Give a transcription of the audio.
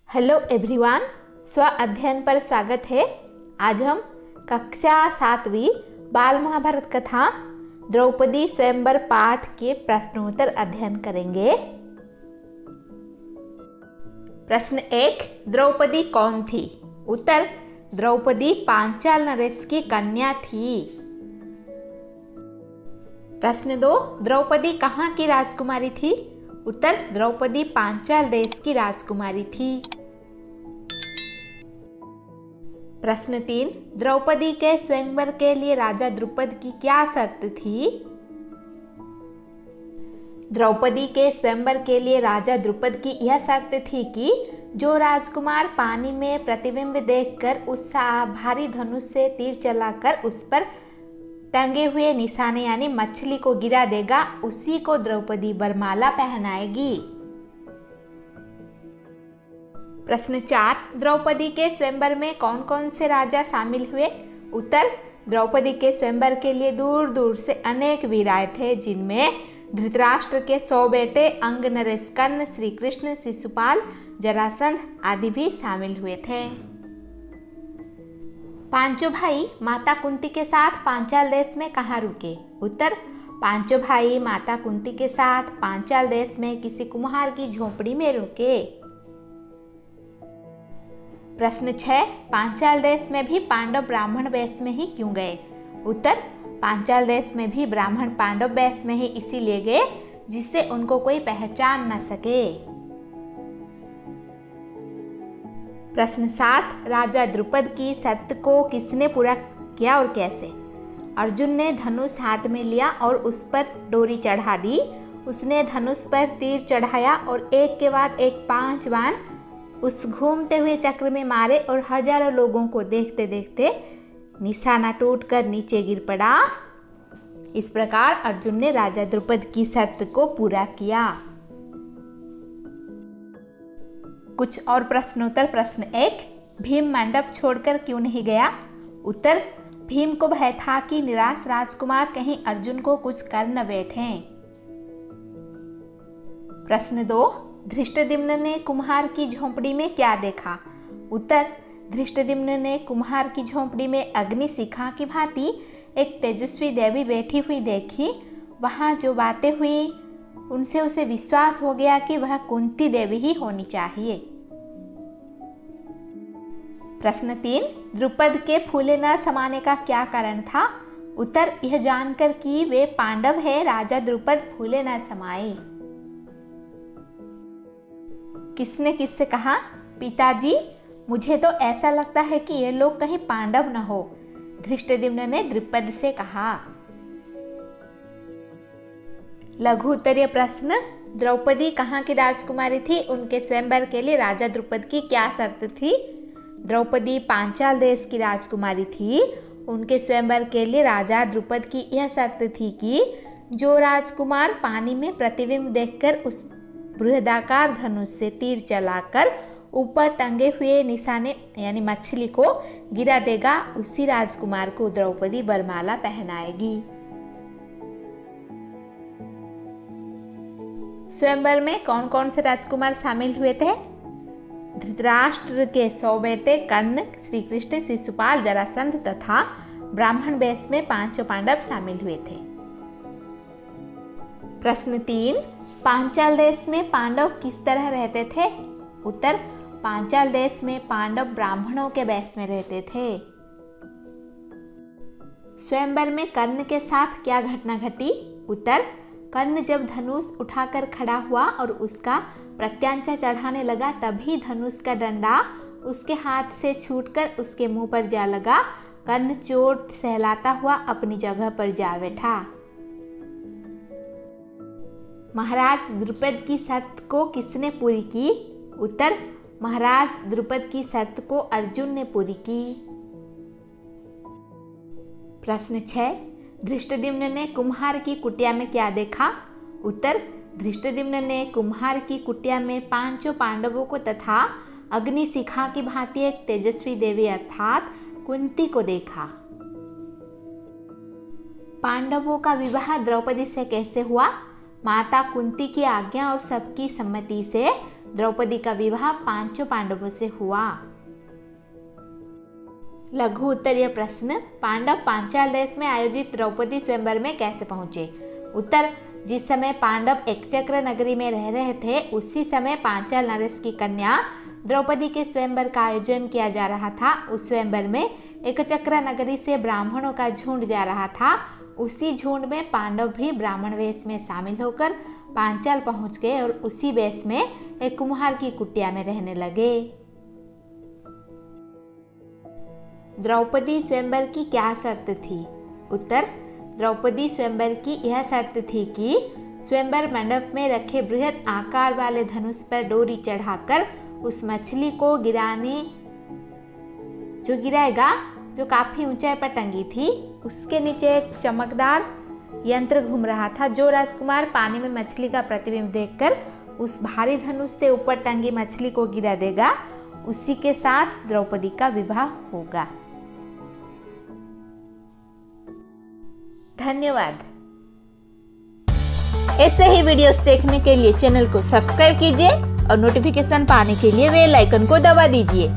Hello everyone, स्व अध्ययन पर स्वागत है। आज हम कक्षा 7वीं बाल महाभारत कथा द्रौपदी स्वयंवर पाठ के प्रश्नोत्तर अध्ययन करेंगे। प्रश्न 1, द्रौपदी कौन थी? उत्तर, द्रौपदी पांचाल नरेश की कन्या थी। प्रश्न 2, द्रौपदी कहाँ की राजकुमारी थी? उत्तर, द्रौपदी पांचाल देश की राजकुमारी थी। प्रश्न 3, द्रौपदी के स्वयंवर के लिए राजा द्रुपद की क्या शर्त थी? द्रौपदी के स्वयंवर के लिए राजा द्रुपद की यह शर्त थी कि जो राजकुमार पानी में प्रतिबिंब देखकर उस भारी धनुष से तीर चलाकर उस पर टंगे हुए निशाने यानी मछली को गिरा देगा, उसी को द्रौपदी वरमाला पहनाएगी। प्रश्न 4, द्रौपदी के स्वयंवर में कौन कौन से राजा शामिल हुए? उत्तर, द्रौपदी के स्वयंवर के लिए दूर दूर से अनेक वीर आए थे, जिनमें धृतराष्ट्र के 100 बेटे अंग, नरेश, कर्ण, श्री कृष्ण, शिशुपाल, जरासंध आदि भी शामिल हुए थे। पांचों भाई माता कुंती के साथ पांचाल देश में कहाँ रुके? उत्तर, पांचों भाई माता कुंती के साथ पांचाल देश में किसी कुम्हार की झोपड़ी में रुके। प्रश्न 6, पांचाल देश में भी पांडव ब्राह्मण वेश में ही क्यों गए? उत्तर, पांचाल देश में भी ब्राह्मण पांडव वेश में ही इसीलिए गए जिससे उनको कोई पहचान न सके। प्रश्न 7, राजा द्रुपद की शर्त को किसने पूरा किया और कैसे? अर्जुन ने धनुष हाथ में लिया और उस पर डोरी चढ़ा दी। उसने धनुष पर तीर चढ़ाया और एक के बाद एक 5 बाण उस घूमते हुए चक्र में मारे और हजारों लोगों को देखते देखते निशाना टूटकर नीचे गिर पड़ा। इस प्रकार अर्जुन ने राजा द्रुपद की शर्त को पूरा किया। कुछ और प्रश्नोत्तर। प्रश्न 1, भीम मंडप छोड़कर क्यों नहीं गया? उत्तर, भीम को भय था कि निराश राजकुमार कहीं अर्जुन को कुछ कर न बैठे। प्रश्न 2, धृष्टद्युम्न ने कुम्हार की झोंपड़ी में क्या देखा? उत्तर, धृष्टद्युम्न ने कुम्हार की झोंपड़ी में अग्नि शिखा की भांति एक तेजस्वी देवी बैठी हुई देखी। वहां जो बातें हुई उनसे उसे विश्वास हो गया कि वह कुंती देवी ही होनी चाहिए। प्रश्न 3, द्रुपद के फूले न समाने का क्या कारण था? उत्तर, यह जानकर कि वे पांडव है, राजा द्रुपद फूले न समाए। किसने किससे कहा? पिताजी, मुझे तो ऐसा लगता है कि ये लोग कहीं पांडव न हो। धृष्टद्युम्न ने द्रुपद से कहा। लघु उत्तरीय प्रश्न, द्रौपदी कहाँ की राजकुमारी थी? उनके स्वयंवर के लिए राजा द्रुपद की क्या शर्त थी? द्रौपदी पांचाल देश की राजकुमारी थी। उनके स्वयंवर के लिए राजा द्रुपद की यह शर्त थी कि जो राजकुमार पानी में प्रतिबिंब देखकर उस बृहदाकार धनुष से तीर चलाकर ऊपर टंगे हुए निशाने यानी मछली को गिरा देगा, उसी राजकुमार को द्रौपदी वरमाला पहनाएगी। स्वयंवर में कौन कौन से राजकुमार शामिल हुए थे? धृतराष्ट्र के 100 बेटे कर्ण, श्री कृष्ण, शिशुपाल, जरासंध तथा ब्राह्मण वेश में 5 पांडव शामिल हुए थे। प्रश्न 3, पांचाल देश में पांडव किस तरह रहते थे? उत्तर, पांचाल देश में पांडव ब्राह्मणों के वेश में रहते थे। स्वयंवर में कर्ण के साथ क्या घटना घटी? उत्तर, कर्ण जब धनुष उठाकर खड़ा हुआ और उसका प्रत्यांचा चढ़ाने लगा, तभी धनुष का डंडा उसके हाथ से छूटकर उसके मुंह पर जा लगा। कर्ण चोट सहलाता हुआ अपनी जगह पर जा बैठा। महाराज द्रुपद की शर्त को किसने पूरी की? उत्तर, महाराज द्रुपद की शर्त को अर्जुन ने पूरी की। प्रश्न 6, धृष्टद्युम्न ने कुम्हार की कुटिया में क्या देखा? उत्तर, धृष्टद्युम्न ने कुम्हार की कुटिया में 5 पांडवों को तथा अग्नि शिखा की भांति एक तेजस्वी देवी अर्थात कुंती को देखा। पांडवों का विवाह द्रौपदी से कैसे हुआ? माता कुंती की आज्ञा और सबकी सम्मति से द्रौपदी का विवाह पांचों पांडवों से हुआ। लघु उत्तरीय प्रश्न, पांडव पांचाल देश में आयोजित द्रौपदी स्वयंवर में कैसे पहुंचे? उत्तर, जिस समय पांडव एकचक्र नगरी में रह रहे थे उसी समय पांचाल नरेश की कन्या द्रौपदी के स्वयंवर का आयोजन किया जा रहा था। उस स्वयंवर में एकचक्र नगरी से ब्राह्मणों का झुंड जा रहा था। उसी झुंड में पांडव भी ब्राह्मण वेश में शामिल होकर पांचाल पहुंच गए और उसी वेश में एक कुम्हार की कुटिया में रहने लगे। द्रौपदी स्वयंवर की क्या शर्त थी? उत्तर, द्रौपदी स्वयंवर की यह शर्त थी कि स्वयंवर मंडप में रखे बृहद आकार वाले धनुष पर डोरी चढ़ाकर उस मछली को गिराएगा जो काफी ऊंचाई पर टंगी थी। उसके नीचे एक चमकदार यंत्र घूम रहा था। जो राजकुमार पानी में मछली का प्रतिबिंब देखकर उस भारी धनुष से ऊपर टंगी मछली को गिरा देगा, उसी के साथ द्रौपदी का विवाह होगा। धन्यवाद। ऐसे ही वीडियोस देखने के लिए चैनल को सब्सक्राइब कीजिए और नोटिफिकेशन पाने के लिए बेल आइकन को दबा दीजिए।